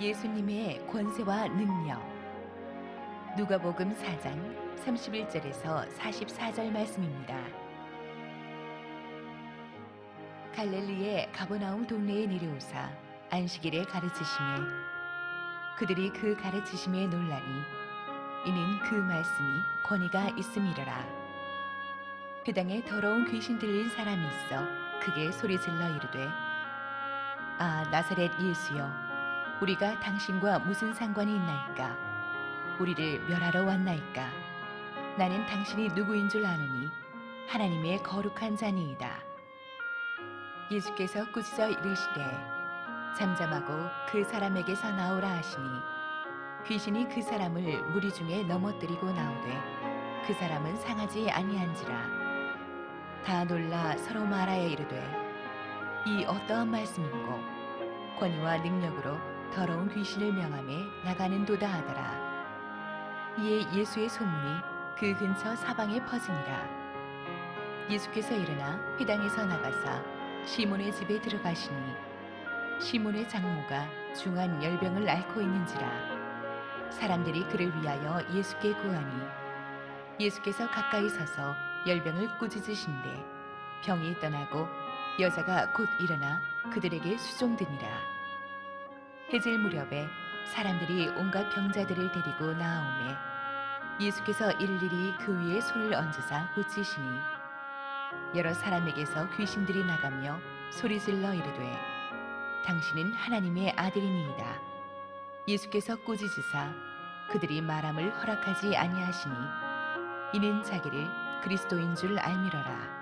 예수님의 권세와 능력. 누가복음 4장 31절에서 44절 말씀입니다. 갈릴리의 가버나움 동네에 내려오사 안식일에 가르치시매 그들이 그 가르치심에 놀라니 이는 그 말씀이 권위가 있음이로라. 그 당에 더러운 귀신 들린 사람이 있어 크게 소리질러 이르되 아 나사렛 예수여 우리가 당신과 무슨 상관이 있나이까? 우리를 멸하러 왔나이까? 나는 당신이 누구인 줄 아노니 하나님의 거룩한 자니이다. 예수께서 꾸짖어 이르시되 잠잠하고 그 사람에게서 나오라 하시니 귀신이 그 사람을 무리 중에 넘어뜨리고 나오되 그 사람은 상하지 아니한지라. 다 놀라 서로 말하여 이르되 이 어떠한 말씀인고 권위와 능력으로 더러운 귀신을 명하며 나가는도다 하더라. 이에 예수의 소문이 그 근처 사방에 퍼지니라. 예수께서 일어나 회당에서 나가사 시몬의 집에 들어가시니 시몬의 장모가 중한 열병을 앓고 있는지라. 사람들이 그를 위하여 예수께 구하니 예수께서 가까이 서서 열병을 꾸짖으신대 병이 떠나고 여자가 곧 일어나 그들에게 수종드니라. 해질 무렵에 사람들이 온갖 병자들을 데리고 나아오매 예수께서 일일이 그 위에 손을 얹으사 고치시니 여러 사람에게서 귀신들이 나가며 소리질러 이르되 당신은 하나님의 아들이니이다. 예수께서 꾸짖으사 그들이 말함을 허락하지 아니하시니 이는 자기를 그리스도인 줄 알미러라.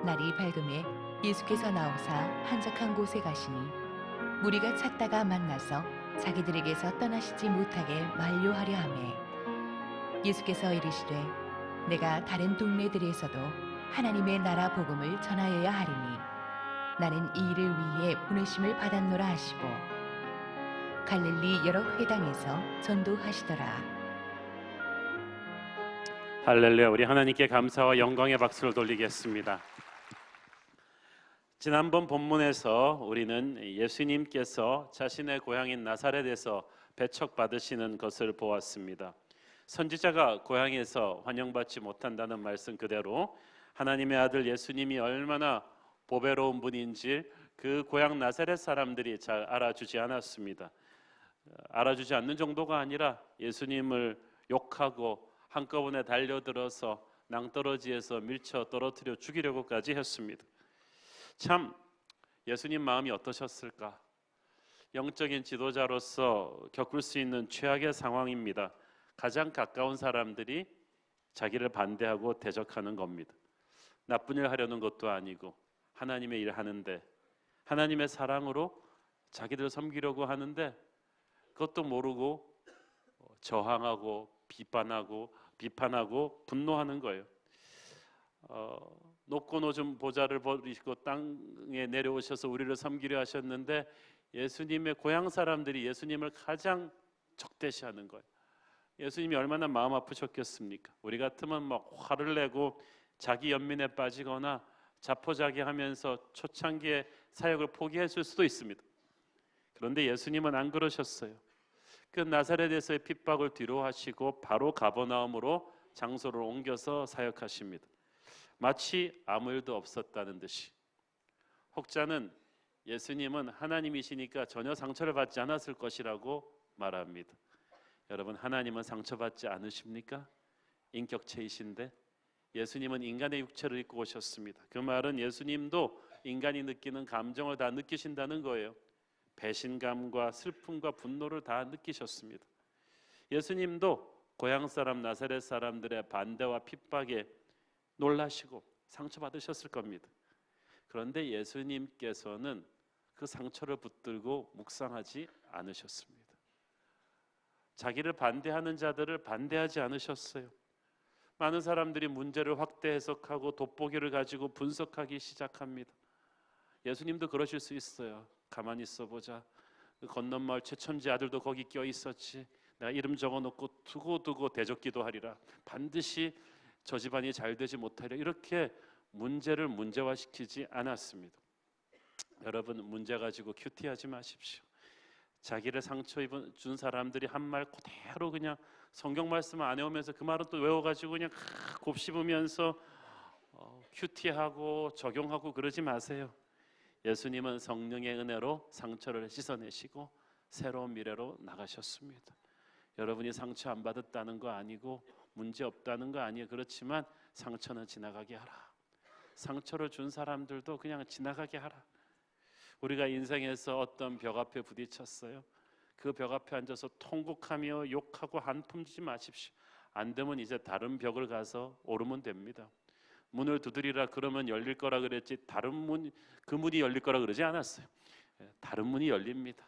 날이 밝음에 예수께서 나오사 한적한 곳에 가시니 무리가 찾다가 만나서 자기들에게서 떠나시지 못하게 만류하려 하매 예수께서 이르시되 내가 다른 동네들에서도 하나님의 나라 복음을 전하여야 하리니 나는 이 일을 위해 보내심을 받았노라 하시고 갈릴리 여러 회당에서 전도하시더라. 할렐루야. 우리 하나님께 감사와 영광의 박수를 돌리겠습니다. 지난번 본문에서 우리는 예수님께서 자신의 고향인 나사렛에서 배척받으시는 것을 보았습니다. 선지자가 고향에서 환영받지 못한다는 말씀 그대로 하나님의 아들 예수님이 얼마나 보배로운 분인지 그 고향 나사렛 사람들이 잘 알아주지 않았습니다. 알아주지 않는 정도가 아니라 예수님을 욕하고 한꺼번에 달려들어서 낭떠러지에서 밀쳐 떨어뜨려 죽이려고까지 했습니다. 참 예수님 마음이 어떠셨을까? 영적인 지도자로서 겪을 수 있는 최악의 상황입니다. 가장 가까운 사람들이 자기를 반대하고 대적하는 겁니다. 나쁜 일 하려는 것도 아니고 하나님의 일 하는데 하나님의 사랑으로 자기들 섬기려고 하는데 그것도 모르고 저항하고 비판하고 분노하는 거예요. 높고 높은 보좌를 버리시고 땅에 내려오셔서 우리를 섬기려 하셨는데 예수님의 고향 사람들이 예수님을 가장 적대시하는 거예요. 예수님이 얼마나 마음 아프셨겠습니까? 우리 같으면 막 화를 내고 자기 연민에 빠지거나 자포자기하면서 초창기에 사역을 포기했을 수도 있습니다. 그런데 예수님은 안 그러셨어요. 그 나사렛에서의 핍박을 뒤로 하시고 바로 가버나움으로 장소를 옮겨서 사역하십니다. 마치 아무 일도 없었다는 듯이. 혹자는 예수님은 하나님이시니까 전혀 상처를 받지 않았을 것이라고 말합니다. 여러분, 하나님은 상처받지 않으십니까? 인격체이신데 예수님은 인간의 육체를 입고 오셨습니다. 그 말은 예수님도 인간이 느끼는 감정을 다 느끼신다는 거예요. 배신감과 슬픔과 분노를 다 느끼셨습니다. 예수님도 고향 사람 나사렛 사람들의 반대와 핍박에 놀라시고 상처받으셨을 겁니다. 그런데 예수님께서는 그 상처를 붙들고 묵상하지 않으셨습니다. 자기를 반대하는 자들을 반대하지 않으셨어요. 많은 사람들이 문제를 확대 해석하고 돋보기를 가지고 분석하기 시작합니다. 예수님도 그러실 수 있어요. 가만히 있어보자. 그 건너마을 최천지 아들도 거기 껴 있었지. 내가 이름 적어놓고 두고 대적기도 하리라. 반드시 저 집안이 잘 되지 못하려. 이렇게 문제를 문제화시키지 않았습니다. 여러분, 문제 가지고 큐티하지 마십시오. 자기를 상처 준 사람들이 한 말 그대로 그냥 성경 말씀 안 외우면서 그 말은 또 외워가지고 그냥 곱씹으면서 큐티하고 적용하고 그러지 마세요. 예수님은 성령의 은혜로 상처를 씻어내시고 새로운 미래로 나가셨습니다. 여러분이 상처 안 받았다는 거 아니고 문제 없다는 거 아니에요. 그렇지만 상처는 지나가게 하라. 상처를 준 사람들도 그냥 지나가게 하라. 우리가 인생에서 어떤 벽 앞에 부딪혔어요. 그 벽 앞에 앉아서 통곡하며 욕하고 한품지지 마십시오. 안 되면 이제 다른 벽을 가서 오르면 됩니다. 문을 두드리라 그러면 열릴 거라 그랬지 다른 문, 그 문이 열릴 거라 그러지 않았어요. 다른 문이 열립니다.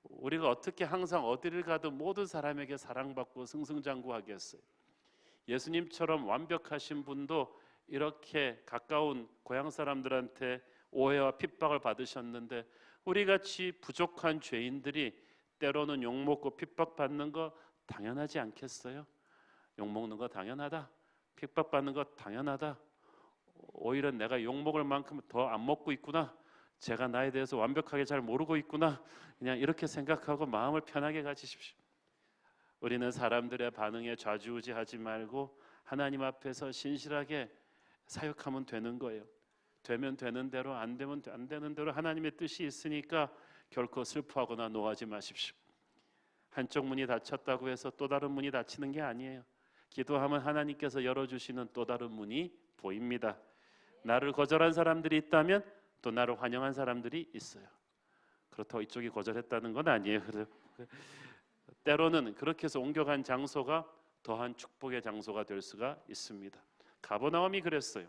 우리가 어떻게 항상 어디를 가도 모든 사람에게 사랑받고 승승장구하겠어요. 예수님처럼 완벽하신 분도 이렇게 가까운 고향 사람들한테 오해와 핍박을 받으셨는데 우리같이 부족한 죄인들이 때로는 욕먹고 핍박받는 거 당연하지 않겠어요? 욕먹는 거 당연하다. 핍박받는 거 당연하다. 오히려 내가 욕먹을 만큼 더 안 먹고 있구나. 제가 나에 대해서 완벽하게 잘 모르고 있구나. 그냥 이렇게 생각하고 마음을 편하게 가지십시오. 우리는 사람들의 반응에 좌지우지하지 말고 하나님 앞에서 신실하게 사역하면 되는 거예요. 되면 되는 대로, 안 되면 안 되는 대로 하나님의 뜻이 있으니까 결코 슬퍼하거나 노하지 마십시오. 한쪽 문이 닫혔다고 해서 또 다른 문이 닫히는 게 아니에요. 기도하면 하나님께서 열어주시는 또 다른 문이 보입니다. 나를 거절한 사람들이 있다면 또 나를 환영한 사람들이 있어요. 그렇다고 이쪽이 거절했다는 건 아니에요. 때로는 그렇게 해서 옮겨간 장소가 더한 축복의 장소가 될 수가 있습니다. 가버나움이 그랬어요.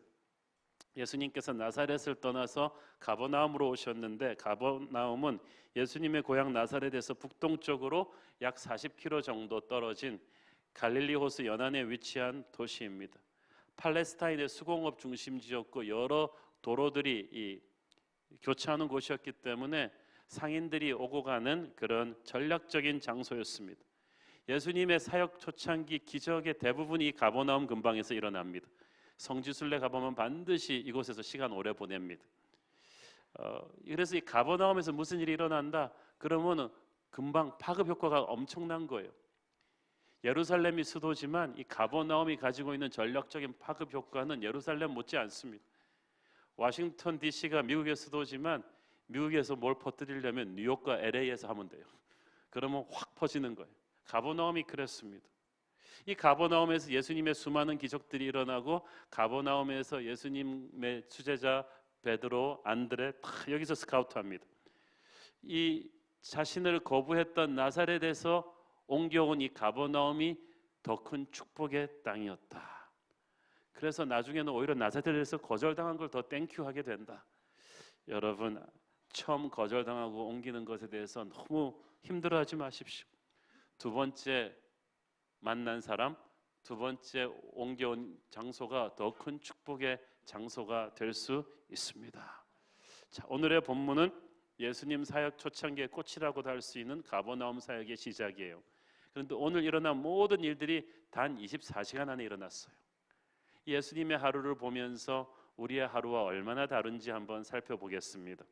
예수님께서 나사렛을 떠나서 가버나움으로 오셨는데 가버나움은 예수님의 고향 나사렛에서 북동쪽으로 약 40km 정도 떨어진 갈릴리 호수 연안에 위치한 도시입니다. 팔레스타인의 수공업 중심지였고 여러 도로들이 교차하는 곳이었기 때문에 상인들이 오고 가는 그런 전략적인 장소였습니다. 예수님의 사역 초창기 기적의 대부분이 가버나움 근방에서 일어납니다. 성지순례 가보면 반드시 이곳에서 시간 오래 보냅니다. 그래서 이 가버나움에서 무슨 일이 일어난다? 그러면 금방 파급 효과가 엄청난 거예요. 예루살렘이 수도지만 이 가버나움이 가지고 있는 전략적인 파급 효과는 예루살렘 못지 않습니다. 워싱턴 DC가 미국의 수도지만 미국에서 뭘 퍼뜨리려면 뉴욕과 LA에서 하면 돼요. 그러면 확 퍼지는 거예요. 가버나움이 그랬습니다. 이 가버나움에서 예수님의 수많은 기적들이 일어나고 가버나움에서 예수님의 수제자 베드로, 안드레 다 여기서 스카우트합니다. 이 자신을 거부했던 나사렛에서 옮겨온 이 가버나움이 더 큰 축복의 땅이었다. 그래서 나중에는 오히려 나사렛에서 거절당한 걸 더 땡큐하게 된다. 여러분 처음 거절당하고 옮기는 것에 대해서 너무 힘들어하지 마십시오. 두 번째 만난 사람, 두 번째 옮겨온 장소가 더 큰 축복의 장소가 될 수 있습니다. 자, 오늘의 본문은 예수님 사역 초창기의 꽃이라고도 할 수 있는 가버나움 사역의 시작이에요. 그런데 오늘 일어난 모든 일들이 단 24시간 안에 일어났어요. 예수님의 하루를 보면서 우리의 하루와 얼마나 다른지 한번 살펴보겠습니다.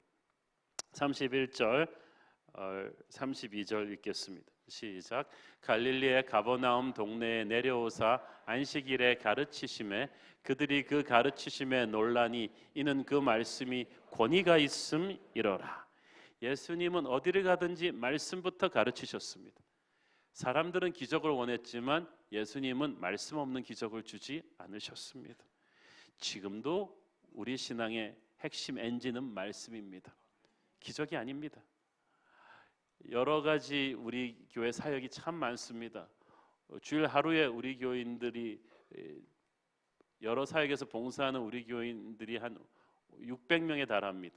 31절, 32절 읽겠습니다. 시작. 갈릴리의 가버나움 동네에 내려오사 안식일에 가르치심에 그들이 그 가르치심에 놀라니 이는 그 말씀이 권위가 있음이로라. 예수님은 어디를 가든지 말씀부터 가르치셨습니다. 사람들은 기적을 원했지만 예수님은 말씀 없는 기적을 주지 않으셨습니다. 지금도 우리 신앙의 핵심 엔진은 말씀입니다. 기적이 아닙니다. 여러 가지 우리 교회 사역이 참 많습니다. 주일 하루에 우리 교인들이 여러 사역에서 봉사하는 우리 교인들이 한 600명에 달합니다.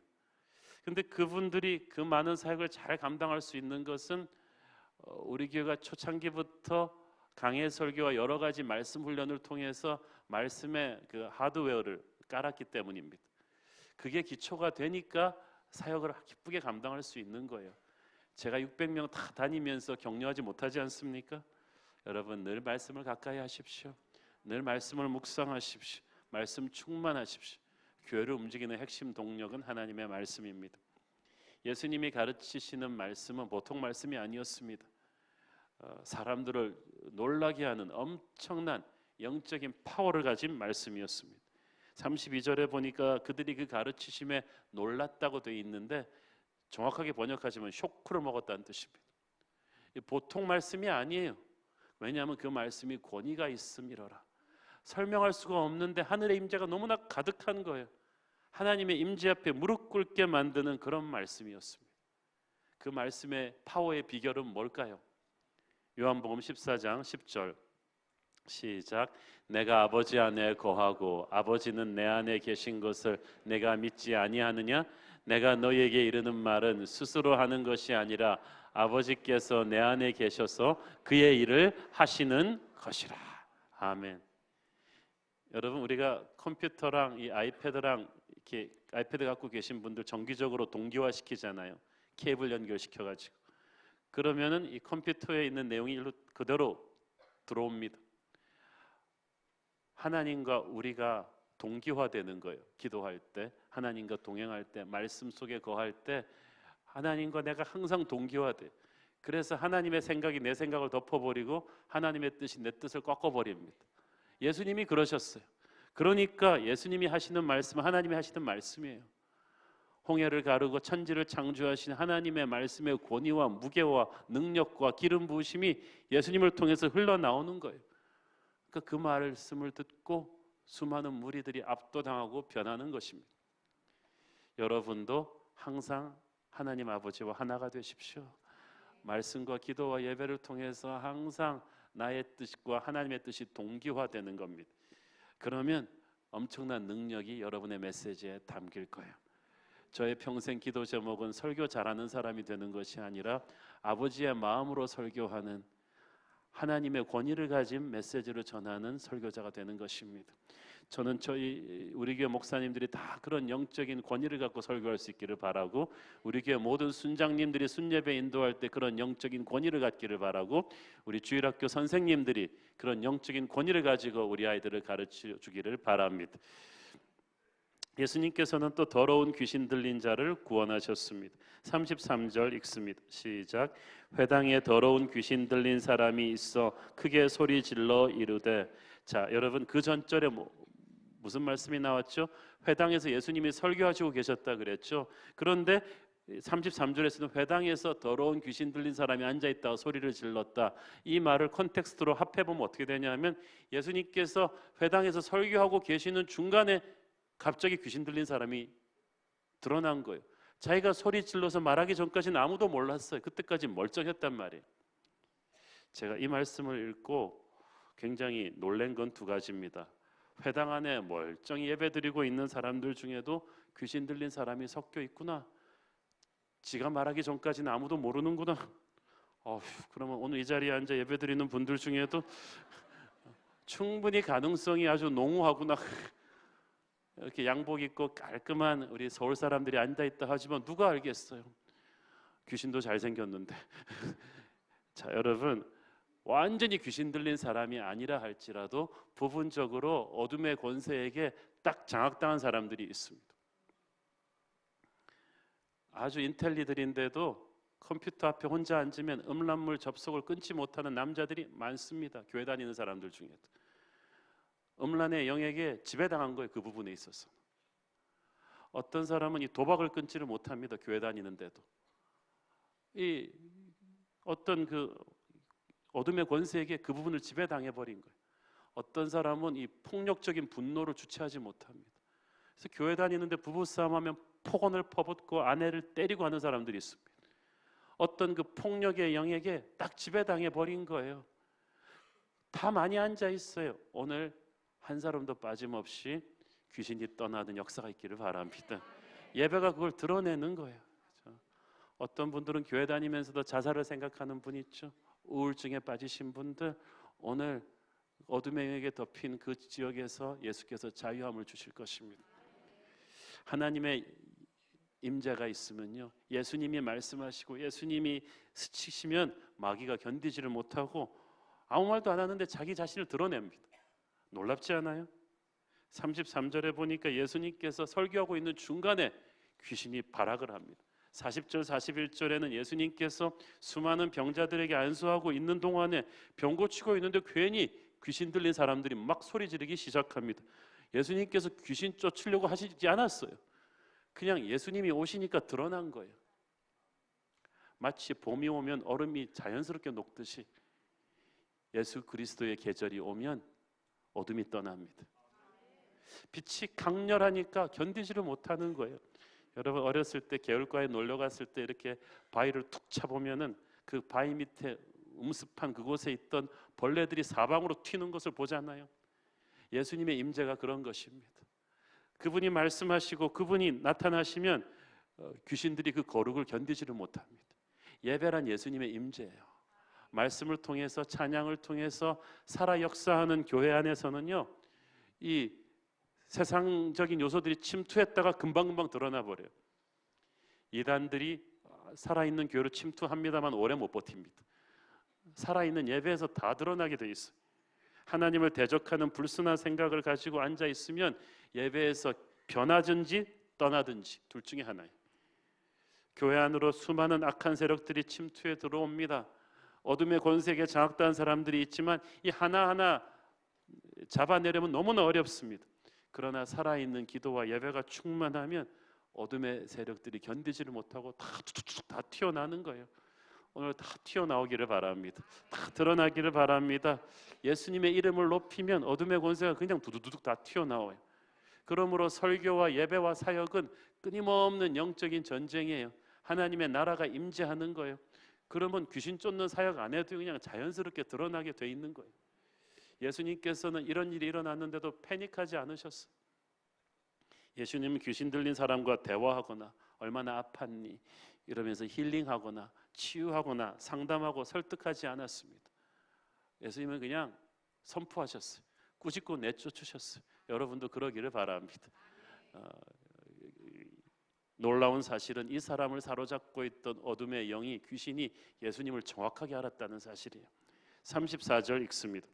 근데 그분들이 그 많은 사역을 잘 감당할 수 있는 것은 우리 교회가 초창기부터 강해 설교와 여러 가지 말씀 훈련을 통해서 말씀의 그 하드웨어를 깔았기 때문입니다. 그게 기초가 되니까 사역을 기쁘게 감당할 수 있는 거예요. 제가 600명 다 다니면서 격려하지 못하지 않습니까? 여러분 늘 말씀을 가까이 하십시오. 늘 말씀을 묵상하십시오. 말씀 충만하십시오. 교회를 움직이는 핵심 동력은 하나님의 말씀입니다. 예수님이 가르치시는 말씀은 보통 말씀이 아니었습니다. 사람들을 놀라게 하는 엄청난 영적인 파워를 가진 말씀이었습니다. 32절에 보니까 그들이 그 가르치심에 놀랐다고 되어 있는데 정확하게 번역하시면 쇼크를 먹었다는 뜻입니다. 보통 말씀이 아니에요. 왜냐하면 그 말씀이 권위가 있음이로라. 설명할 수가 없는데 하늘의 임재가 너무나 가득한 거예요. 하나님의 임재 앞에 무릎 꿇게 만드는 그런 말씀이었습니다. 그 말씀의 파워의 비결은 뭘까요? 요한복음 14장 10절 시작. 내가 아버지 안에 거하고 아버지는 내 안에 계신 것을 내가 믿지 아니하느냐? 내가 너희에게 이르는 말은 스스로 하는 것이 아니라 아버지께서 내 안에 계셔서 그의 일을 하시는 것이라. 아멘. 여러분, 우리가 컴퓨터랑 이 아이패드랑 이렇게 아이패드 갖고 계신 분들 정기적으로 동기화 시키잖아요. 케이블 연결시켜 가지고. 그러면은 이 컴퓨터에 있는 내용이 일로 그대로 들어옵니다. 하나님과 우리가 동기화되는 거예요. 기도할 때, 하나님과 동행할 때, 말씀 속에 거할 때 하나님과 내가 항상 동기화돼. 그래서 하나님의 생각이 내 생각을 덮어버리고 하나님의 뜻이 내 뜻을 꺾어버립니다. 예수님이 그러셨어요. 그러니까 예수님이 하시는 말씀은 하나님이 하시는 말씀이에요. 홍해를 가르고 천지를 창조하신 하나님의 말씀의 권위와 무게와 능력과 기름 부으심이 예수님을 통해서 흘러나오는 거예요. 그러니까 그 말씀을 듣고 수많은 무리들이 압도당하고 변하는 것입니다. 여러분도 항상 하나님 아버지와 하나가 되십시오. 말씀과 기도와 예배를 통해서 항상 나의 뜻과 하나님의 뜻이 동기화되는 겁니다. 그러면 엄청난 능력이 여러분의 메시지에 담길 거예요. 저의 평생 기도 제목은 설교 잘하는 사람이 되는 것이 아니라 아버지의 마음으로 설교하는 하나님의 권위를 가진 메시지를 전하는 설교자가 되는 것입니다. 저는 우리 교회 목사님들이 다 그런 영적인 권위를 갖고 설교할 수 있기를 바라고, 우리 교회 모든 순장님들이 순예배 인도할 때 그런 영적인 권위를 갖기를 바라고, 우리 주일학교 선생님들이 그런 영적인 권위를 가지고 우리 아이들을 가르쳐 주기를 바랍니다. 예수님께서는 또 더러운 귀신 들린 자를 구원하셨습니다. 33절 읽습니다. 시작. 회당에 더러운 귀신 들린 사람이 있어 크게 소리 질러 이르되. 자, 여러분, 그 전절에 무슨 말씀이 나왔죠? 회당에서 예수님이 설교하시고 계셨다 그랬죠. 그런데 33절에서는 회당에서 더러운 귀신 들린 사람이 앉아있다가 소리를 질렀다. 이 말을 컨텍스트로 합해보면 어떻게 되냐면, 예수님께서 회당에서 설교하고 계시는 중간에 갑자기 귀신 들린 사람이 드러난 거예요. 자기가 소리 질러서 말하기 전까지는 아무도 몰랐어요. 그때까지 멀쩡했단 말이에요. 제가 이 말씀을 읽고 굉장히 놀란 건 두 가지입니다. 회당 안에 멀쩡히 예배드리고 있는 사람들 중에도 귀신 들린 사람이 섞여 있구나. 지가 말하기 전까지는 아무도 모르는구나. 그러면 오늘 이 자리에 앉아 예배드리는 분들 중에도 충분히 가능성이 아주 농후하구나. 이렇게 양복 입고 깔끔한 우리 서울 사람들이 앉아있다 하지만 누가 알겠어요? 귀신도 잘생겼는데. 자, 여러분, 완전히 귀신 들린 사람이 아니라 할지라도 부분적으로 어둠의 권세에게 딱 장악당한 사람들이 있습니다. 아주 인텔리들인데도 컴퓨터 앞에 혼자 앉으면 음란물 접속을 끊지 못하는 남자들이 많습니다. 교회 다니는 사람들 중에도. 음란의 영에게 지배당한 거예요. 그 부분에 있어서. 어떤 사람은 이 도박을 끊지를 못합니다. 교회 다니는데도. 이 어떤 그 어둠의 권세에게 그 부분을 지배당해버린 거예요. 어떤 사람은 이 폭력적인 분노를 주체하지 못합니다. 그래서 교회 다니는데 부부싸움하면 폭언을 퍼붓고 아내를 때리고 하는 사람들이 있습니다. 어떤 그 폭력의 영에게 딱 지배당해버린 거예요. 다 많이 앉아 있어요. 오늘 한 사람도 빠짐없이 귀신이 떠나는 역사가 있기를 바랍니다. 예배가 그걸 드러내는 거예요. 그렇죠? 어떤 분들은 교회 다니면서도 자살을 생각하는 분 있죠. 우울증에 빠지신 분들, 오늘 어둠의 영에게 덮인 그 지역에서 예수께서 자유함을 주실 것입니다. 하나님의 임재가 있으면요, 예수님이 말씀하시고 예수님이 스치시면 마귀가 견디지를 못하고 아무 말도 안 하는데 자기 자신을 드러냅니다. 놀랍지 않아요? 33절에 보니까 예수님께서 설교하고 있는 중간에 귀신이 발악을 합니다. 40절 41절에는 예수님께서 수많은 병자들에게 안수하고 있는 동안에 병 고치고 있는데 괜히 귀신 들린 사람들이 막 소리 지르기 시작합니다. 예수님께서 귀신 쫓으려고 하시지 않았어요. 그냥 예수님이 오시니까 드러난 거예요. 마치 봄이 오면 얼음이 자연스럽게 녹듯이 예수 그리스도의 계절이 오면 어둠이 떠납니다. 빛이 강렬하니까 견디지를 못하는 거예요. 여러분 어렸을 때 개울가에 놀러 갔을 때 이렇게 바위를 툭 차보면은 그 바위 밑에 음습한 그곳에 있던 벌레들이 사방으로 튀는 것을 보잖아요. 예수님의 임재가 그런 것입니다. 그분이 말씀하시고 그분이 나타나시면 귀신들이 그 거룩을 견디지를 못합니다. 예배란 예수님의 임재예요. 말씀을 통해서 찬양을 통해서 살아 역사하는 교회 안에서는요, 이 세상적인 요소들이 침투했다가 금방금방 드러나 버려요. 이단들이 살아있는 교회로 침투합니다만 오래 못 버팁니다. 살아있는 예배에서 다 드러나게 돼 있어요. 하나님을 대적하는 불순한 생각을 가지고 앉아 있으면 예배에서 변하든지 떠나든지 둘 중에 하나예요. 교회 안으로 수많은 악한 세력들이 침투해 들어옵니다. 어둠의 권세에 장악된 사람들이 있지만 이 하나하나 잡아내려면 너무나 어렵습니다. 그러나 살아있는 기도와 예배가 충만하면 어둠의 세력들이 견디지를 못하고 다 튀어나오는 거예요. 오늘 다 튀어나오기를 바랍니다. 다 드러나기를 바랍니다. 예수님의 이름을 높이면 어둠의 권세가 그냥 두두두둑 다 튀어나와요. 그러므로 설교와 예배와 사역은 끊임없는 영적인 전쟁이에요. 하나님의 나라가 임재하는 거예요. 그러면 귀신 쫓는 사역 안 해도 그냥 자연스럽게 드러나게 돼 있는 거예요. 예수님께서는 이런 일이 일어났는데도 패닉하지 않으셨어요. 예수님은 귀신 들린 사람과 대화하거나 얼마나 아팠니 이러면서 힐링하거나 치유하거나 상담하고 설득하지 않았습니다. 예수님은 그냥 선포하셨어요. 꾸짖고 내쫓으셨어요. 여러분도 그러기를 바랍니다. 놀라운 사실은 이 사람을 사로잡고 있던 어둠의 영이 귀신이 예수님을 정확하게 알았다는 사실이에요. 34절 읽습니다.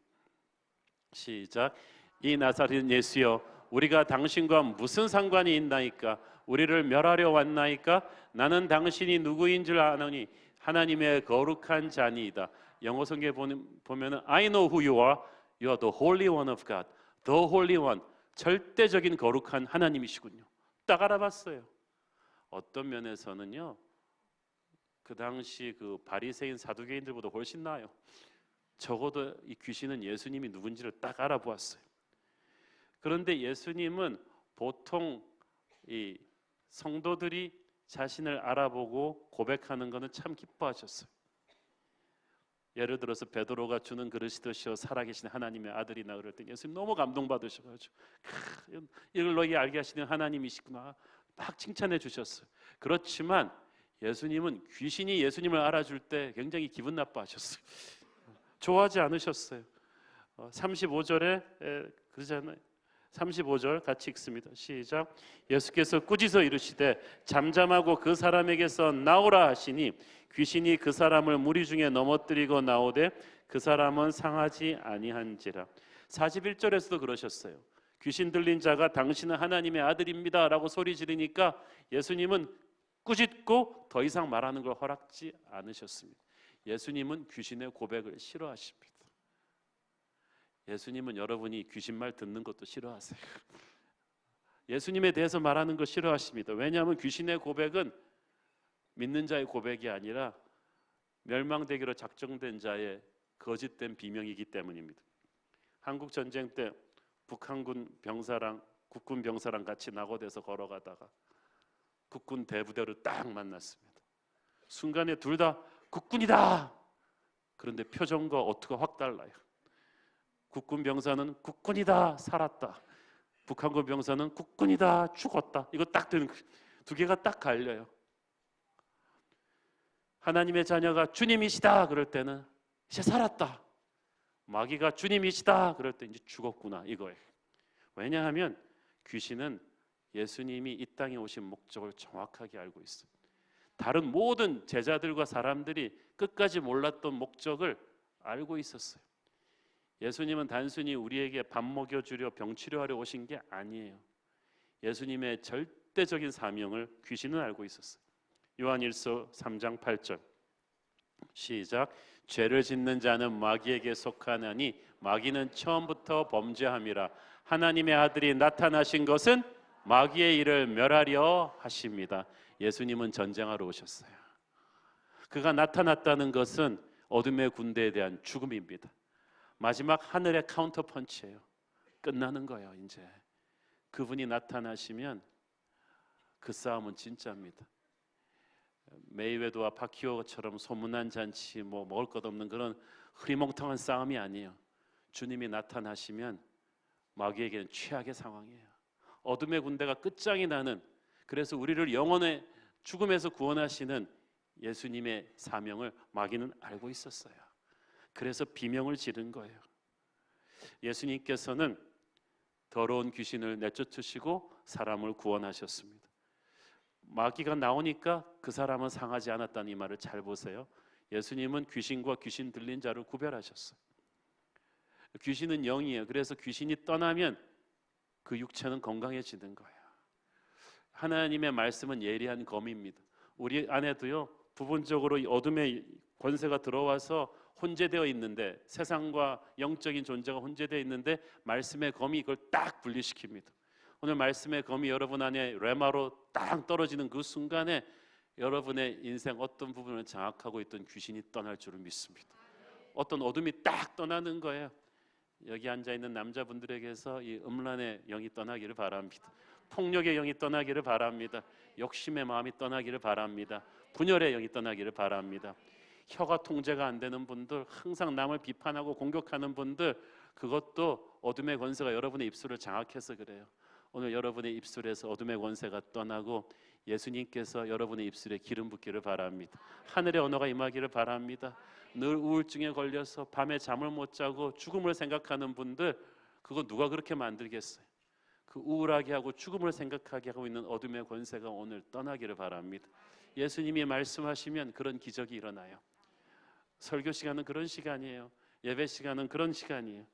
시작. 이 나사렛 예수여 우리가 당신과 무슨 상관이 있나이까? 우리를 멸하려 왔나이까? 나는 당신이 누구인 줄 아노니 하나님의 거룩한 자니이다. 영어 성경에 보면은 I know who you are. You are the Holy One of God. The Holy One. 절대적인 거룩한 하나님이시군요. 딱 알아봤어요. 어떤 면에서는요, 그 당시 그 바리새인 사두개인들보다 훨씬 나아요. 적어도 이 귀신은 예수님이 누군지를 딱 알아보았어요. 그런데 예수님은 보통 이 성도들이 자신을 알아보고 고백하는 것은 참 기뻐하셨어요. 예를 들어서 베드로가 주는 그릇이듯이요 살아계신 하나님의 아들이나 그럴 때 예수님 너무 감동받으셔가지고 이걸 너희 알게 하시는 하나님이시구나 막 칭찬해 주셨어요. 그렇지만 예수님은 귀신이 예수님을 알아줄 때 굉장히 기분 나빠하셨어요. 좋아하지 않으셨어요. 35절에 그러잖아요. 35절 같이 읽습니다. 시작. 예수께서 꾸짖어 이르시되 잠잠하고 그 사람에게서 나오라 하시니 귀신이 그 사람을 무리 중에 넘어뜨리고 나오되 그 사람은 상하지 아니한지라. 41절에서도 그러셨어요. 귀신 들린 자가 당신은 하나님의 아들입니다 라고 소리 지르니까 예수님은 꾸짖고 더 이상 말하는 걸 허락지 않으셨습니다. 예수님은 귀신의 고백을 싫어하십니다. 예수님은 여러분이 귀신 말 듣는 것도 싫어하세요. 예수님에 대해서 말하는 거 싫어하십니다. 왜냐하면 귀신의 고백은 믿는 자의 고백이 아니라 멸망되기로 작정된 자의 거짓된 비명이기 때문입니다. 한국 전쟁 때 북한군 병사랑 국군 병사랑 같이 낙오돼서 걸어가다가 국군 대부대를 딱 만났습니다. 순간에 둘 다 국군이다. 그런데 표정과 어투가 확 달라요. 국군 병사는 국군이다 살았다. 북한군 병사는 국군이다 죽었다. 이거 딱 되는 두 개가 딱 갈려요. 하나님의 자녀가 주님이시다 그럴 때는 이제 살았다. 마귀가 주님이시다 그럴 때 이제 죽었구나 이거예요. 왜냐하면 귀신은 예수님이 이 땅에 오신 목적을 정확하게 알고 있어요. 다른 모든 제자들과 사람들이 끝까지 몰랐던 목적을 알고 있었어요. 예수님은 단순히 우리에게 밥 먹여주려 병 치료하려 오신 게 아니에요. 예수님의 절대적인 사명을 귀신은 알고 있었어요. 요한일서 3장 8절 시작. 죄를 짓는 자는 마귀에게 속하나니 마귀는 처음부터 범죄함이라. 하나님의 아들이 나타나신 것은 마귀의 일을 멸하려 하십니다. 예수님은 전쟁하러 오셨어요. 그가 나타났다는 것은 어둠의 군대에 대한 죽음입니다. 마지막 하늘의 카운터 펀치예요. 끝나는 거예요. 이제 그분이 나타나시면 그 싸움은 진짜입니다. 메이웨더와 파키오처럼 소문난 잔치, 먹을 것 없는 그런 흐리멍텅한 싸움이 아니에요. 주님이 나타나시면 마귀에게는 최악의 상황이에요. 어둠의 군대가 끝장이 나는, 그래서 우리를 영원의 죽음에서 구원하시는 예수님의 사명을 마귀는 알고 있었어요. 그래서 비명을 지른 거예요. 예수님께서는 더러운 귀신을 내쫓으시고 사람을 구원하셨습니다. 마귀가 나오니까 그 사람은 상하지 않았다는 이 말을 잘 보세요. 예수님은 귀신과 귀신 들린 자를 구별하셨어요. 귀신은 영이에요. 그래서 귀신이 떠나면 그 육체는 건강해지는 거예요. 하나님의 말씀은 예리한 검입니다. 우리 안에도요, 부분적으로 이 어둠의 권세가 들어와서 혼재되어 있는데, 세상과 영적인 존재가 혼재되어 있는데 말씀의 검이 이걸 딱 분리시킵니다. 오늘 말씀의 검이 여러분 안에 레마로 딱 떨어지는 그 순간에 여러분의 인생 어떤 부분을 장악하고 있던 귀신이 떠날 줄을 믿습니다. 어떤 어둠이 딱 떠나는 거예요. 여기 앉아있는 남자분들에게서 이 음란의 영이 떠나기를 바랍니다. 폭력의 영이 떠나기를 바랍니다. 욕심의 마음이 떠나기를 바랍니다. 분열의 영이 떠나기를 바랍니다. 혀가 통제가 안 되는 분들, 항상 남을 비판하고 공격하는 분들, 그것도 어둠의 권세가 여러분의 입술을 장악해서 그래요. 오늘 여러분의 입술에서 어둠의 권세가 떠나고 예수님께서 여러분의 입술에 기름 붓기를 바랍니다. 하늘의 언어가 임하기를 바랍니다. 늘 우울증에 걸려서 밤에 잠을 못 자고 죽음을 생각하는 분들, 그거 누가 그렇게 만들겠어요? 그 우울하게 하고 죽음을 생각하게 하고 있는 어둠의 권세가 오늘 떠나기를 바랍니다. 예수님이 말씀하시면 그런 기적이 일어나요. 설교 시간은 그런 시간이에요. 예배 시간은 그런 시간이에요.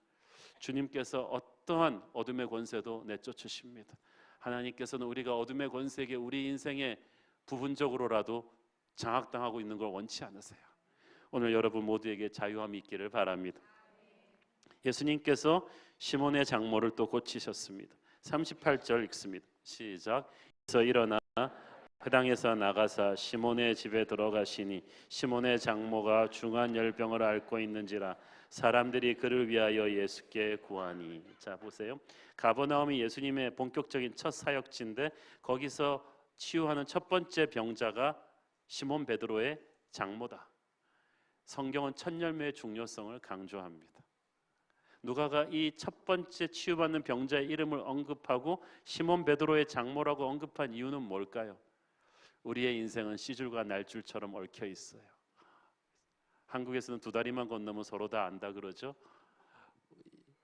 주님께서 어떠한 어둠의 권세도 내쫓으십니다. 하나님께서는 우리가 어둠의 권세에게 우리 인생에 부분적으로라도 장악당하고 있는 걸 원치 않으세요. 오늘 여러분 모두에게 자유함이 있기를 바랍니다. 예수님께서 시몬의 장모를 또 고치셨습니다. 38절 읽습니다. 시작. 그래서 일어나 회당에서 나가사 시몬의 집에 들어가시니 시몬의 장모가 중한 열병을 앓고 있는지라 사람들이 그를 위하여 예수께 구하니. 자 보세요. 가버나움이 예수님의 본격적인 첫 사역지인데 거기서 치유하는 첫 번째 병자가 시몬 베드로의 장모다. 성경은 첫 열매의 중요성을 강조합니다. 누가가 이 첫 번째 치유받는 병자의 이름을 언급하고 시몬 베드로의 장모라고 언급한 이유는 뭘까요? 우리의 인생은 씨줄과 날줄처럼 얽혀 있어요. 한국에서는 두 다리만 건너면 서로 다 안다 그러죠.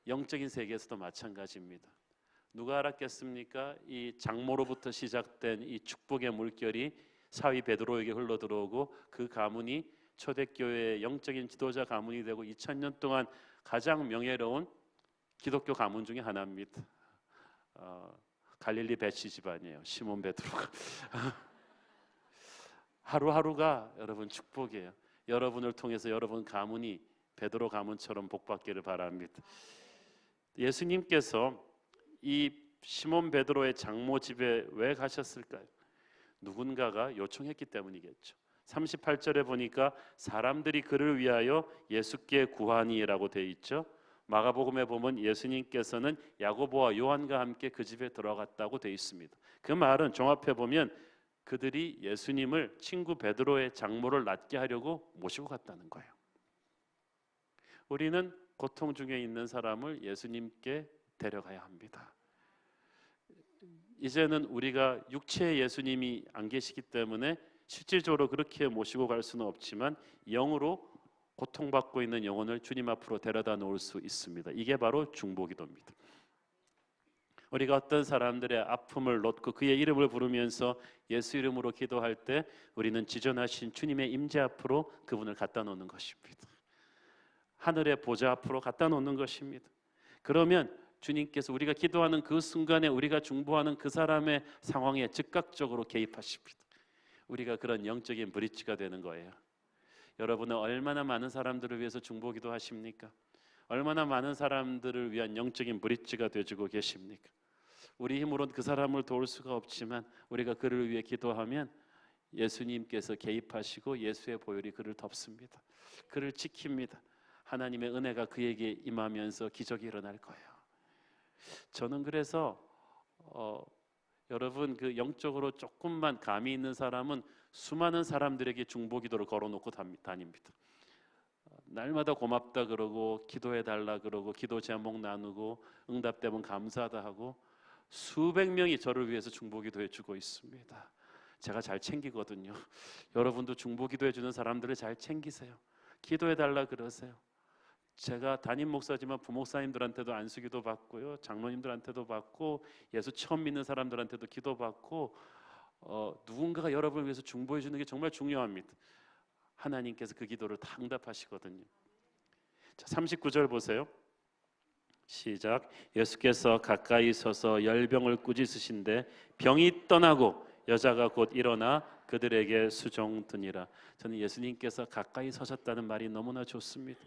영적인 세계에서도 마찬가지입니다. 누가 알았겠습니까? 이 장모로부터 시작된 이 축복의 물결이 사위 베드로에게 흘러들어오고 그 가문이 초대교회의 영적인 지도자 가문이 되고 2000년 동안 가장 명예로운 기독교 가문 중에 하나입니다. 갈릴리 배치 집안이에요. 시몬 베드로가. 하루하루가 여러분 축복이에요. 여러분을 통해서 여러분 가문이 베드로 가문처럼 복받기를 바랍니다. 예수님께서 이 시몬 베드로의 장모 집에 왜 가셨을까요? 누군가가 요청했기 때문이겠죠. 38절에 보니까 사람들이 그를 위하여 예수께 구하니라고 되어 있죠. 마가복음에 보면 예수님께서는 야고보와 요한과 함께 그 집에 들어갔다고 되어 있습니다. 그 말은 종합해 보면 그들이 예수님을 친구 베드로의 장모를 낫게 하려고 모시고 갔다는 거예요. 우리는 고통 중에 있는 사람을 예수님께 데려가야 합니다. 이제는 우리가 육체의 예수님이 안 계시기 때문에 실질적으로 그렇게 모시고 갈 수는 없지만 영으로 고통받고 있는 영혼을 주님 앞으로 데려다 놓을 수 있습니다. 이게 바로 중보기도입니다. 우리가 어떤 사람들의 아픔을 놓고 그의 이름을 부르면서 예수 이름으로 기도할 때 우리는 지존하신 주님의 임재 앞으로 그분을 갖다 놓는 것입니다. 하늘의 보좌 앞으로 갖다 놓는 것입니다. 그러면 주님께서 우리가 기도하는 그 순간에 우리가 중보하는 그 사람의 상황에 즉각적으로 개입하십니다. 우리가 그런 영적인 브릿지가 되는 거예요. 여러분은 얼마나 많은 사람들을 위해서 중보기도 하십니까? 얼마나 많은 사람들을 위한 영적인 브릿지가 되어주고 계십니까? 우리 힘으로는 그 사람을 도울 수가 없지만 우리가 그를 위해 기도하면 예수님께서 개입하시고 예수의 보혈이 그를 덮습니다. 그를 지킵니다. 하나님의 은혜가 그에게 임하면서 기적이 일어날 거예요. 저는 그래서 여러분 그 영적으로 조금만 감이 있는 사람은 수많은 사람들에게 중보기도를 걸어놓고 다닙니다. 날마다 고맙다 그러고 기도해달라 그러고 기도 제목 나누고 응답되면 감사하다 하고 수백 명이 저를 위해서 중보기도 해주고 있습니다. 제가 잘 챙기거든요. 여러분도 중보기도 해주는 사람들을 잘 챙기세요. 기도해달라 그러세요. 제가 담임 목사지만 부목사님들한테도 안수기도 받고요, 장로님들한테도 받고 예수 처음 믿는 사람들한테도 기도받고 누군가가 여러분을 위해서 중보해 주는 게 정말 중요합니다. 하나님께서 그 기도를 다 응답하시거든요. 자, 39절 보세요. 시작. 예수께서 가까이 서서 열병을 꾸짖으신데 병이 떠나고 여자가 곧 일어나 그들에게 수종드니라. 저는 예수님께서 가까이 서셨다는 말이 너무나 좋습니다.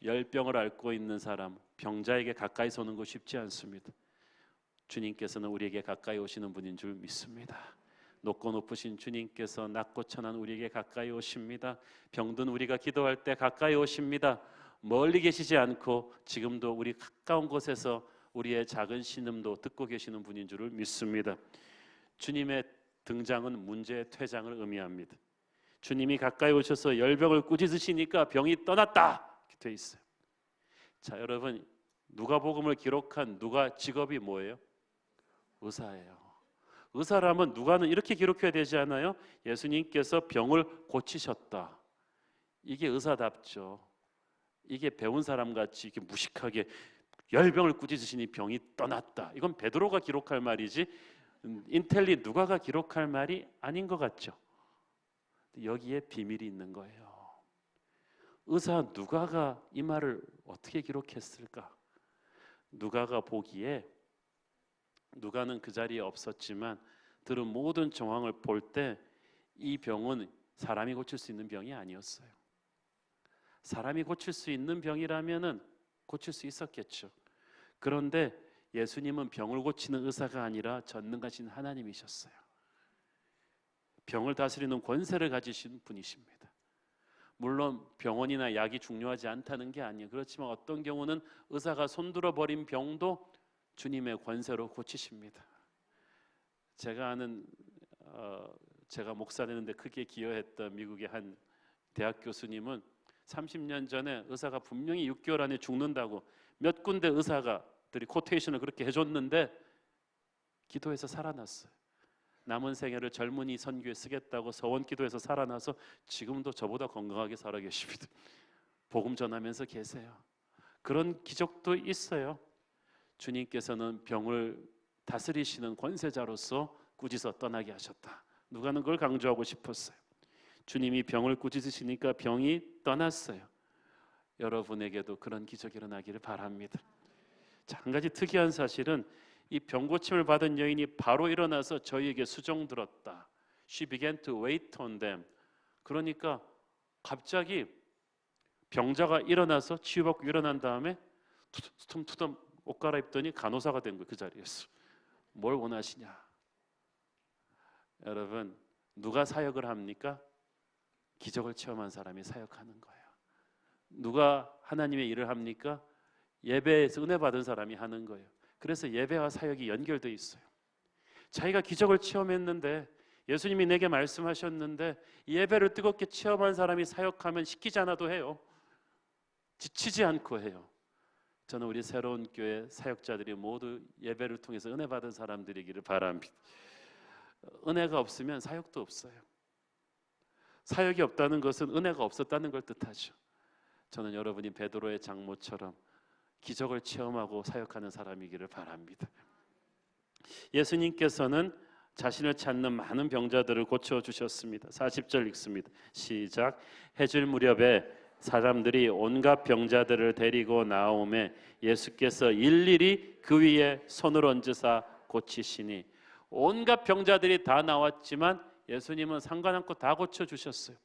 열병을 앓고 있는 사람, 병자에게 가까이 서는 거 쉽지 않습니다. 주님께서는 우리에게 가까이 오시는 분인 줄 믿습니다. 높고 높으신 주님께서 낮고 천한 우리에게 가까이 오십니다. 병든 우리가 기도할 때 가까이 오십니다. 멀리 계시지 않고 지금도 우리 가까운 곳에서 우리의 작은 신음도 듣고 계시는 분인 줄을 믿습니다. 주님의 등장은 문제의 퇴장을 의미합니다. 주님이 가까이 오셔서 열병을 꾸짖으시니까 병이 떠났다 이렇게 돼 있어요. 자, 여러분 누가복음을 기록한 누가 직업이 뭐예요? 의사예요. 의사라면 누가는 이렇게 기록해야 되지 않아요? 예수님께서 병을 고치셨다. 이게 의사답죠. 이게 배운 사람같이 이렇게 무식하게 열병을 꾸짖으시니 병이 떠났다. 이건 베드로가 기록할 말이지 인텔리 누가가 기록할 말이 아닌 것 같죠. 여기에 비밀이 있는 거예요. 의사 누가가 이 말을 어떻게 기록했을까? 누가가 보기에 누가는 그 자리에 없었지만 들은 모든 정황을 볼 때 이 병은 사람이 고칠 수 있는 병이 아니었어요. 사람이 고칠 수 있는 병이라면은 고칠 수 있었겠죠. 그런데 예수님은 병을 고치는 의사가 아니라 전능하신 하나님이셨어요. 병을 다스리는 권세를 가지신 분이십니다. 물론 병원이나 약이 중요하지 않다는 게 아니에요. 그렇지만 어떤 경우는 의사가 손들어 버린 병도 주님의 권세로 고치십니다. 제가 아는 제가 목사 되는데 크게 기여했던 미국의 한 대학 교수님은 30년 전에 의사가 분명히 6개월 안에 죽는다고 몇 군데 의사가들이 코테이션을 그렇게 해줬는데 기도해서 살아났어요. 남은 생애를 젊은이 선교에 쓰겠다고 서원 기도해서 살아나서 지금도 저보다 건강하게 살아 계십니다. 복음 전하면서 계세요. 그런 기적도 있어요. 주님께서는 병을 다스리시는 권세자로서 꾸짖어 떠나게 하셨다. 누가는 그걸 강조하고 싶었어요. 주님이 병을 꾸짖으시니까 병이 떠났어요. 여러분에게도 그런 기적이 일어나기를 바랍니다. 자, 한 가지 특이한 사실은 이 병고침을 받은 여인이 바로 일어나서 저희에게 수종 들었다. She began to wait on them. 그러니까 갑자기 병자가 일어나서 치유받고 일어난 다음에 투tum투tum 옷 갈아입더니 간호사가 된 거예요. 그 자리에서. 뭘 원하시냐? 여러분 누가 사역을 합니까? 기적을 체험한 사람이 사역하는 거예요. 누가 하나님의 일을 합니까? 예배에서 은혜 받은 사람이 하는 거예요. 그래서 예배와 사역이 연결되어 있어요. 자기가 기적을 체험했는데 예수님이 내게 말씀하셨는데 예배를 뜨겁게 체험한 사람이 사역하면 시키지 않아도 해요. 지치지 않고 해요. 저는 우리 새로운 교회 사역자들이 모두 예배를 통해서 은혜 받은 사람들이기를 바랍니다. 은혜가 없으면 사역도 없어요. 사역이 없다는 것은 은혜가 없었다는 걸 뜻하죠. 저는 여러분이 베드로의 장모처럼 기적을 체험하고 사역하는 사람이기를 바랍니다. 예수님께서는 자신을 찾는 많은 병자들을 고쳐주셨습니다. 40절 읽습니다. 시작. 해질 무렵에 사람들이 온갖 병자들을 데리고 나오매 예수께서 일일이 그 위에 손을 얹으사 고치시니 온갖 병자들이 다 나왔지만 예수님은 상관없고 다 고쳐주셨어요.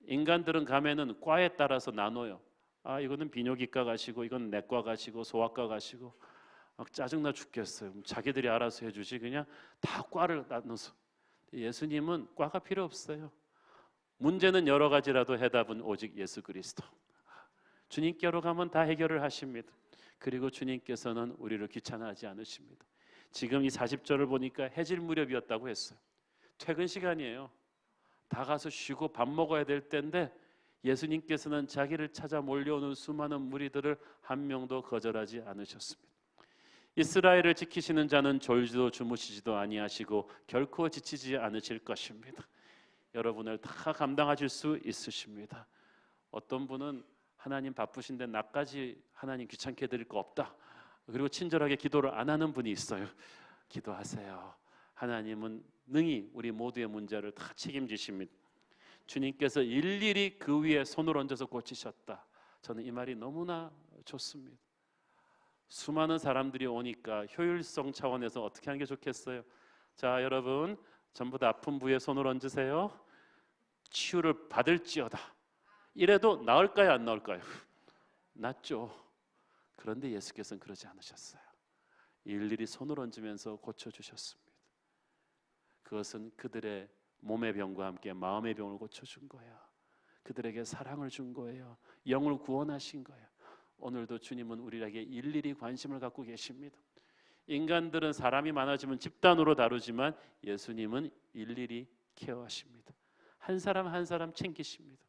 인간들은 가면은 과에 따라서 나눠요. 아, 이거는 비뇨기과 가시고, 이건 내과 가시고, 소아과 가시고. 짜증나 죽겠어요. 자기들이 알아서 해주지. 그냥 다 과를 나눠서. 예수님은 과가 필요 없어요. 문제는 여러 가지라도 해답은 오직 예수 그리스도. 주님께로 가면 다 해결을 하십니다. 그리고 주님께서는 우리를 귀찮아하지 않으십니다. 지금 이 40절을 보니까 해질 무렵이었다고 했어요. 퇴근 시간이에요. 다 가서 쉬고 밥 먹어야 될 때인데 예수님께서는 자기를 찾아 몰려오는 수많은 무리들을 한 명도 거절하지 않으셨습니다. 이스라엘을 지키시는 자는 졸지도 주무시지도 아니하시고 결코 지치지 않으실 것입니다. 여러분을 다 감당하실 수 있으십니다. 어떤 분은 하나님 바쁘신데 나까지 하나님 귀찮게 해드릴 거 없다. 그리고 친절하게 기도를 안 하는 분이 있어요. 기도하세요. 하나님은 능히 우리 모두의 문제를 다 책임지십니다. 주님께서 일일이 그 위에 손을 얹어서 고치셨다. 저는 이 말이 너무나 좋습니다. 수많은 사람들이 오니까 효율성 차원에서 어떻게 하는 게 좋겠어요? 자, 여러분 전부 다 아픈 부위에 손을 얹으세요. 치유를 받을지어다. 이래도 나을까요, 안 나을까요? 낫죠. 그런데 예수께서는 그러지 않으셨어요. 일일이 손을 얹으면서 고쳐주셨습니다. 그것은 그들의 몸의 병과 함께 마음의 병을 고쳐준 거예요. 그들에게 사랑을 준 거예요. 영을 구원하신 거예요. 오늘도 주님은 우리에게 일일이 관심을 갖고 계십니다. 인간들은 사람이 많아지면 집단으로 다루지만 예수님은 일일이 케어하십니다. 한 사람 한 사람 챙기십니다.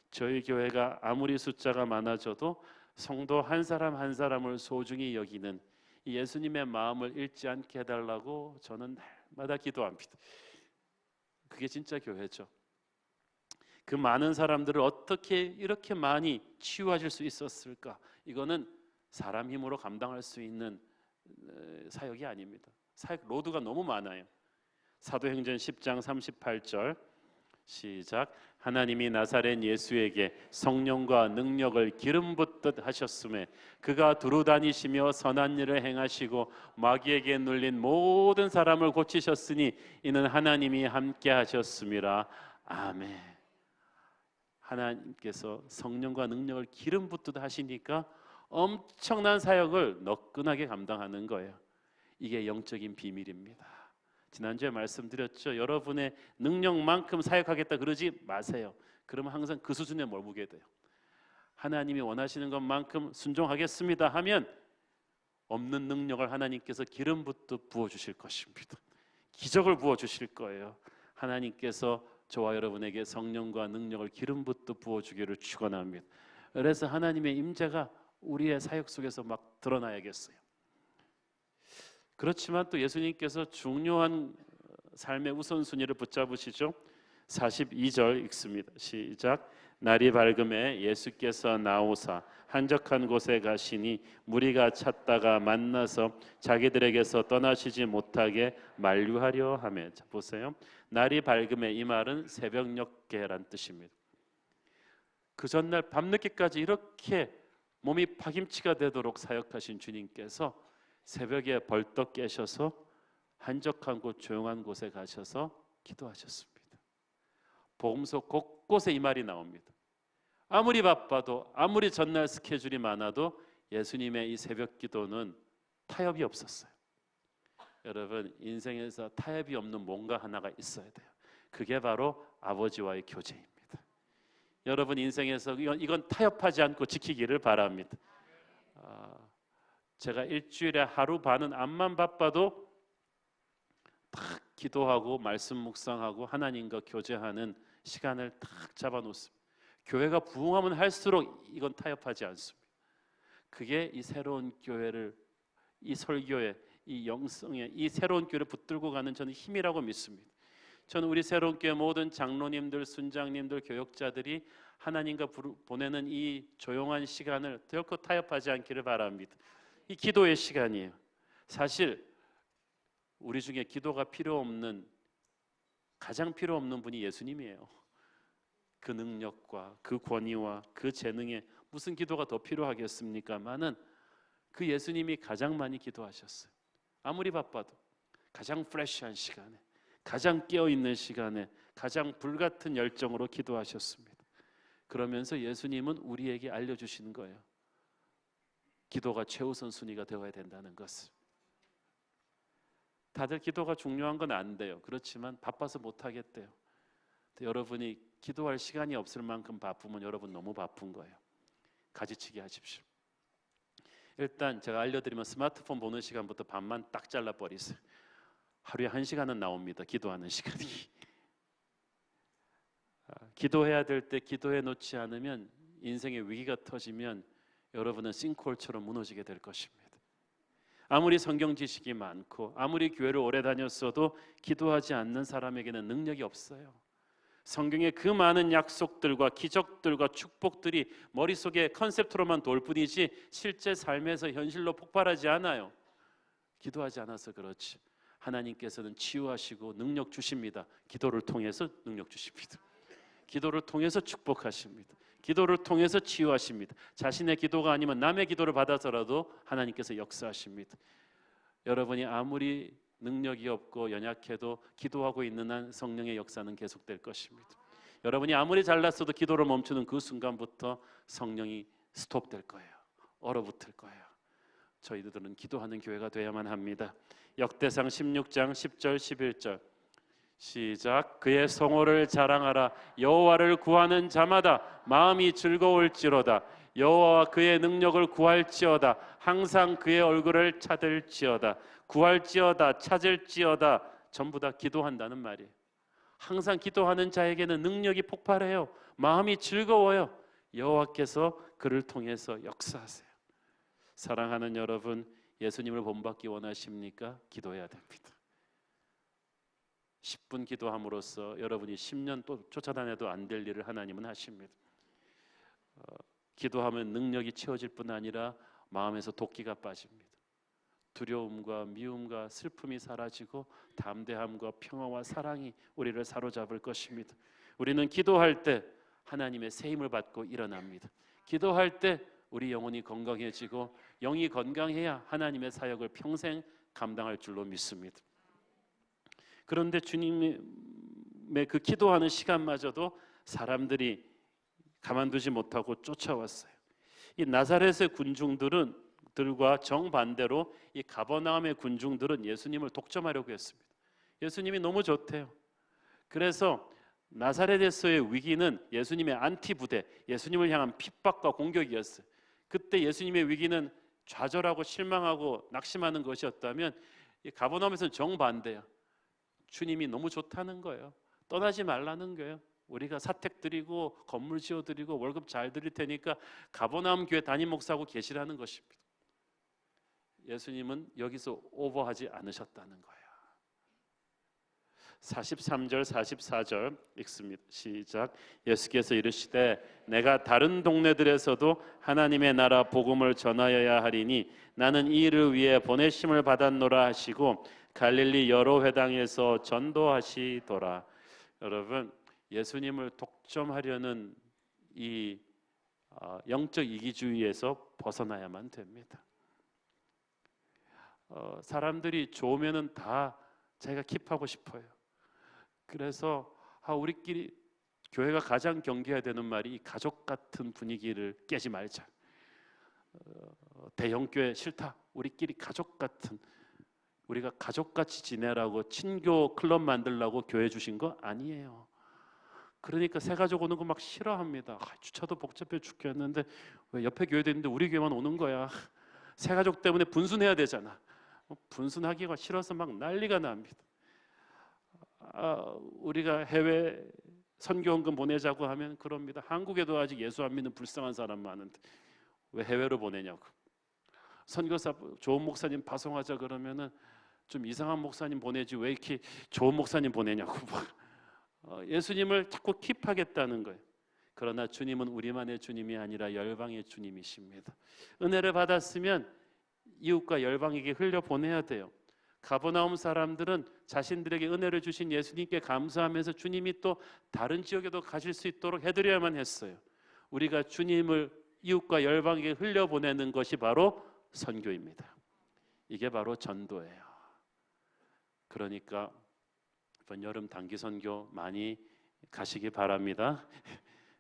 저희 교회가 아무리 숫자가 많아져도 성도 한 사람 한 사람을 소중히 여기는 예수님의 마음을 잃지 않게 해달라고 저는 날마다 기도합니다. 그게 진짜 교회죠. 그 많은 사람들을 어떻게 이렇게 많이 치유하실 수 있었을까? 이거는 사람 힘으로 감당할 수 있는 사역이 아닙니다. 사역 로드가 너무 많아요. 사도행전 10장 38절 시작. 하나님이 나사렛 예수에게 성령과 능력을 기름 붓듯 하셨음에 그가 두루 다니시며 선한 일을 행하시고 마귀에게 눌린 모든 사람을 고치셨으니 이는 하나님이 함께 하셨음이라. 아멘. 하나님께서 성령과 능력을 기름 붓듯 하시니까 엄청난 사역을 너끈하게 감당하는 거예요. 이게 영적인 비밀입니다. 지난주에 말씀드렸죠. 여러분의 능력만큼 사역하겠다 그러지 마세요. 그러면 항상 그 수준에 머무게 돼요. 하나님이 원하시는 것만큼 순종하겠습니다 하면 없는 능력을 하나님께서 기름 붓듯 부어주실 것입니다. 기적을 부어주실 거예요. 하나님께서 저와 여러분에게 성령과 능력을 기름 붓듯 부어주기를 축원합니다. 그래서 하나님의 임재가 우리의 사역 속에서 막 드러나야겠어요. 그렇지만 또 예수님께서 중요한 삶의 우선순위를 붙잡으시죠. 42절 읽습니다. 시작. 날이 밝음에 예수께서 나오사 한적한 곳에 가시니 무리가 찾다가 만나서 자기들에게서 떠나시지 못하게 만류하려 하며. 자, 보세요. 날이 밝음에 이 말은 새벽녘에란 뜻입니다. 그 전날 밤늦게까지 이렇게 몸이 파김치가 되도록 사역하신 주님께서 새벽에 벌떡 깨셔서 한적한 곳 조용한 곳에 가셔서 기도하셨습니다. 복음서 곳곳에 이 말이 나옵니다. 아무리 바빠도 아무리 전날 스케줄이 많아도 예수님의 이 새벽 기도는 타협이 없었어요. 여러분 인생에서 타협이 없는 뭔가 하나가 있어야 돼요. 그게 바로 아버지와의 교제입니다. 여러분 인생에서 이건 타협하지 않고 지키기를 바랍니다. 제가 일주일에 하루 반은 암만 바빠도 딱 기도하고 말씀 묵상하고 하나님과 교제하는 시간을 딱 잡아놓습니다. 교회가 부흥하면 할수록 이건 타협하지 않습니다. 그게 이 새로운 교회를, 이 설교에, 이 영성에, 이 새로운 교회를 붙들고 가는 저는 힘이라고 믿습니다. 저는 우리 새로운 교회 모든 장로님들, 순장님들, 교역자들이 하나님과 보내는 이 조용한 시간을 결코 타협하지 않기를 바랍니다. 이 기도의 시간이에요. 사실 우리 중에 기도가 필요 없는, 가장 필요 없는 분이 예수님이에요. 그 능력과 그 권위와 그 재능에 무슨 기도가 더 필요하겠습니까마는 그 예수님이 가장 많이 기도하셨어요. 아무리 바빠도 가장 프레시한 시간에, 가장 깨어 있는 시간에 가장 불같은 열정으로 기도하셨습니다. 그러면서 예수님은 우리에게 알려주시는 거예요. 기도가 최우선 순위가 되어야 된다는 것을. 다들 기도가 중요한 건 안 돼요. 그렇지만 바빠서 못 하겠대요. 여러분이 기도할 시간이 없을 만큼 바쁘면 여러분 너무 바쁜 거예요. 가지치기 하십시오. 일단 제가 알려드리면 스마트폰 보는 시간부터 반만 딱 잘라버리세요. 하루에 1시간은 나옵니다. 기도하는 시간이. 기도해야 될 때 기도해 놓지 않으면 인생의 위기가 터지면 여러분은 싱크홀처럼 무너지게 될 것입니다. 아무리 성경 지식이 많고 아무리 교회를 오래 다녔어도 기도하지 않는 사람에게는 능력이 없어요. 성경의 그 많은 약속들과 기적들과 축복들이 머릿속에 컨셉트로만 돌 뿐이지 실제 삶에서 현실로 폭발하지 않아요. 기도하지 않아서 그렇지. 하나님께서는 치유하시고 능력 주십니다. 기도를 통해서 능력 주십니다. 기도를 통해서 축복하십니다. 기도를 통해서 치유하십니다. 자신의 기도가 아니면 남의 기도를 받아서라도 하나님께서 역사하십니다. 여러분이 아무리 능력이 없고 연약해도 기도하고 있는 한 성령의 역사는 계속될 것입니다. 여러분이 아무리 잘났어도 기도를 멈추는 그 순간부터 성령이 스톱될 거예요. 얼어붙을 거예요. 저희들은 기도하는 교회가 되어야만 합니다. 역대상 16장 10절 11절 시작. 그의 성호를 자랑하라. 여호와를 구하는 자마다 마음이 즐거울지로다. 여호와와 그의 능력을 구할지어다. 항상 그의 얼굴을 찾을지어다. 구할지어다. 찾을지어다. 전부 다 기도한다는 말이에요. 항상 기도하는 자에게는 능력이 폭발해요. 마음이 즐거워요. 여호와께서 그를 통해서 역사하세요. 사랑하는 여러분, 예수님을 본받기 원하십니까? 기도해야 됩니다. 10분 기도함으로써 여러분이 10년 또 쫓아다녀도 안 될 일을 하나님은 하십니다. 기도하면 능력이 채워질 뿐 아니라 마음에서 도끼가 빠집니다. 두려움과 미움과 슬픔이 사라지고 담대함과 평화와 사랑이 우리를 사로잡을 것입니다. 우리는 기도할 때 하나님의 새 힘을 받고 일어납니다. 기도할 때 우리 영혼이 건강해지고 영이 건강해야 하나님의 사역을 평생 감당할 줄로 믿습니다. 그런데 주님의 그 기도하는 시간마저도 사람들이 가만두지 못하고 쫓아왔어요. 이 나사렛의 군중들과 정반대로 이 가버나움의 군중들은 예수님을 독점하려고 했습니다. 예수님이 너무 좋대요. 그래서 나사렛에서의 위기는 예수님의 안티 부대, 예수님을 향한 핍박과 공격이었어요. 그때 예수님의 위기는 좌절하고 실망하고 낙심하는 것이었다면 이 가버나움에서는 정반대야. 주님이 너무 좋다는 거예요. 떠나지 말라는 거예요. 우리가 사택 드리고 건물 지어 드리고 월급 잘 드릴 테니까 가버나움 교회 담임 목사하고 계시라는 것입니다. 예수님은 여기서 오버하지 않으셨다는 거예요. 43절 44절 읽습니다. 시작. 예수께서 이르시되 내가 다른 동네들에서도 하나님의 나라 복음을 전하여야 하리니 나는 이 일을 위해 보내심을 받았노라 하시고 갈릴리 여러 회당에서 전도하시더라. 여러분, 예수님을 독점하려는 이 영적 이기주의에서 벗어나야만 됩니다. 사람들이 좋으면은 다 자기가 킵하고 싶어요. 그래서 우리끼리 교회가 가장 경계해야 되는 말이 이 가족 같은 분위기를 깨지 말자. 대형교회 싫다. 우리끼리 가족 같은, 우리가 가족같이 지내라고 친교 클럽 만들라고 교회 주신 거 아니에요. 그러니까 새 가족 오는 거 막 싫어합니다. 주차도 복잡해 죽겠는데 왜 옆에 교회도 있는데 우리 교회만 오는 거야. 새 가족 때문에 분순해야 되잖아. 분순하기가 싫어서 막 난리가 납니다. 우리가 해외 선교원금 보내자고 하면 그럽니다. 한국에도 아직 예수 안 믿는 불쌍한 사람 많은데 왜 해외로 보내냐고. 선교사 좋은 목사님 파송하자 그러면은 좀 이상한 목사님 보내지 왜 이렇게 좋은 목사님 보내냐고. 예수님을 자꾸 킵하겠다는 거예요. 그러나 주님은 우리만의 주님이 아니라 열방의 주님이십니다. 은혜를 받았으면 이웃과 열방에게 흘려보내야 돼요. 가버나움 사람들은 자신들에게 은혜를 주신 예수님께 감사하면서 주님이 또 다른 지역에도 가실 수 있도록 해드려야만 했어요. 우리가 주님을 이웃과 열방에게 흘려보내는 것이 바로 선교입니다. 이게 바로 전도예요. 그러니까 이번 여름 단기 선교 많이 가시기 바랍니다.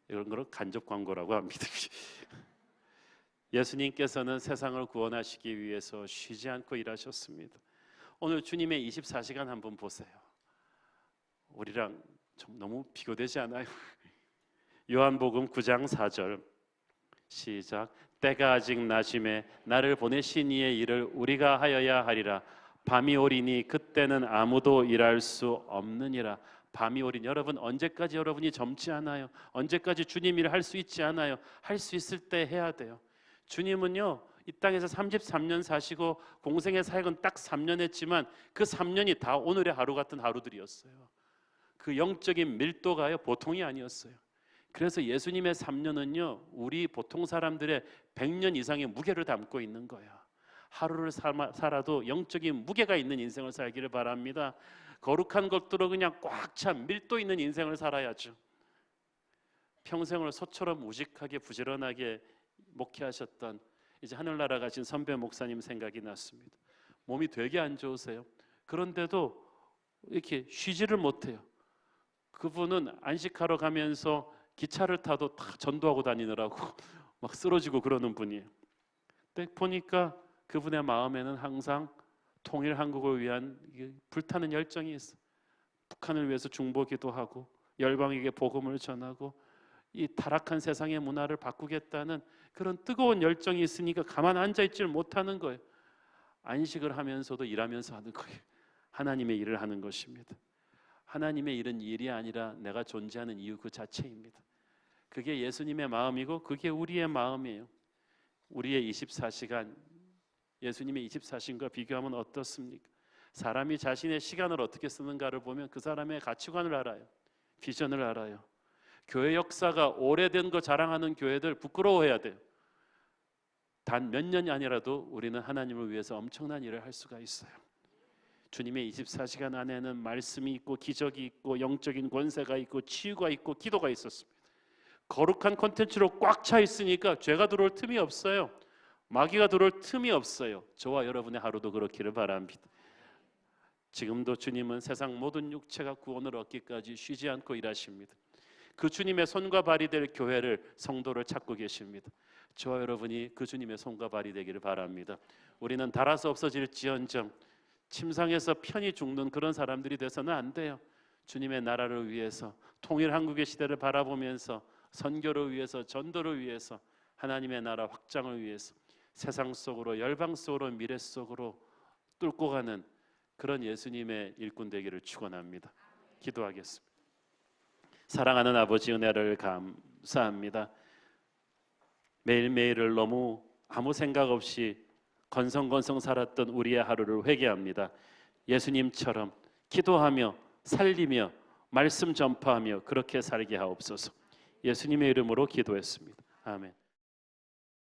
이런 걸 간접 광고라고 합니다. 예수님께서는 세상을 구원하시기 위해서 쉬지 않고 일하셨습니다. 오늘 주님의 24시간 한번 보세요. 우리랑 좀 너무 비교되지 않아요? 요한복음 9장 4절 시작. 때가 아직 낮음에 나를 보내신 이의 일을 우리가 하여야 하리라. 밤이 오리니 그때는 아무도 일할 수 없느니라. 밤이 오리니 여러분 언제까지 여러분이 젊지 않아요? 언제까지 주님 일을 할 수 있지 않아요? 할 수 있을 때 해야 돼요. 주님은요 이 땅에서 33년 사시고 공생의 사역은 딱 3년 했지만 그 3년이 다 오늘의 하루 같은 하루들이었어요. 그 영적인 밀도가요 보통이 아니었어요. 그래서 예수님의 3년은요 우리 보통 사람들의 100년 이상의 무게를 담고 있는 거야. 하루를 살아도 영적인 무게가 있는 인생을 살기를 바랍니다. 거룩한 것들로 그냥 꽉 찬 밀도 있는 인생을 살아야죠. 평생을 소처럼 우직하게 부지런하게 목회하셨던 이제 하늘나라 가신 선배 목사님 생각이 났습니다. 몸이 되게 안 좋으세요. 그런데도 이렇게 쉬지를 못해요. 그분은 안식하러 가면서 기차를 타도 다 전도하고 다니느라고 막 쓰러지고 그러는 분이에요. 근데 보니까 그분의 마음에는 항상 통일 한국을 위한 불타는 열정이 있어요. 북한을 위해서 중보기도 하고 열방에게 복음을 전하고 이 타락한 세상의 문화를 바꾸겠다는 그런 뜨거운 열정이 있으니까 가만 앉아있지를 못하는 거예요. 안식을 하면서도 일하면서 하는 거예요. 하나님의 일을 하는 것입니다. 하나님의 일은 일이 아니라 내가 존재하는 이유 그 자체입니다. 그게 예수님의 마음이고 그게 우리의 마음이에요. 우리의 24시간 예수님의 24시간과 비교하면 어떻습니까? 사람이 자신의 시간을 어떻게 쓰는가를 보면 그 사람의 가치관을 알아요. 비전을 알아요. 교회 역사가 오래된 거 자랑하는 교회들 부끄러워해야 돼요. 단 몇 년이 아니라도 우리는 하나님을 위해서 엄청난 일을 할 수가 있어요. 주님의 24시간 안에는 말씀이 있고 기적이 있고 영적인 권세가 있고 치유가 있고 기도가 있었습니다. 거룩한 콘텐츠로 꽉 차 있으니까 죄가 들어올 틈이 없어요. 마귀가 들어올 틈이 없어요. 저와 여러분의 하루도 그렇기를 바랍니다. 지금도 주님은 세상 모든 육체가 구원을 얻기까지 쉬지 않고 일하십니다. 그 주님의 손과 발이 될 교회를 성도를 찾고 계십니다. 저와 여러분이 그 주님의 손과 발이 되기를 바랍니다. 우리는 닳아서 없어질지언정 침상에서 편히 죽는 그런 사람들이 돼서는 안 돼요. 주님의 나라를 위해서 통일 한국의 시대를 바라보면서 선교를 위해서 전도를 위해서 하나님의 나라 확장을 위해서 세상 속으로 열방 속으로 미래 속으로 뚫고 가는 그런 예수님의 일꾼 되기를 축원합니다. 기도하겠습니다. 사랑하는 아버지 은혜를 감사합니다. 매일매일을 너무 아무 생각 없이 건성건성 살았던 우리의 하루를 회개합니다. 예수님처럼 기도하며 살리며 말씀 전파하며 그렇게 살게 하옵소서. 예수님의 이름으로 기도했습니다. 아멘.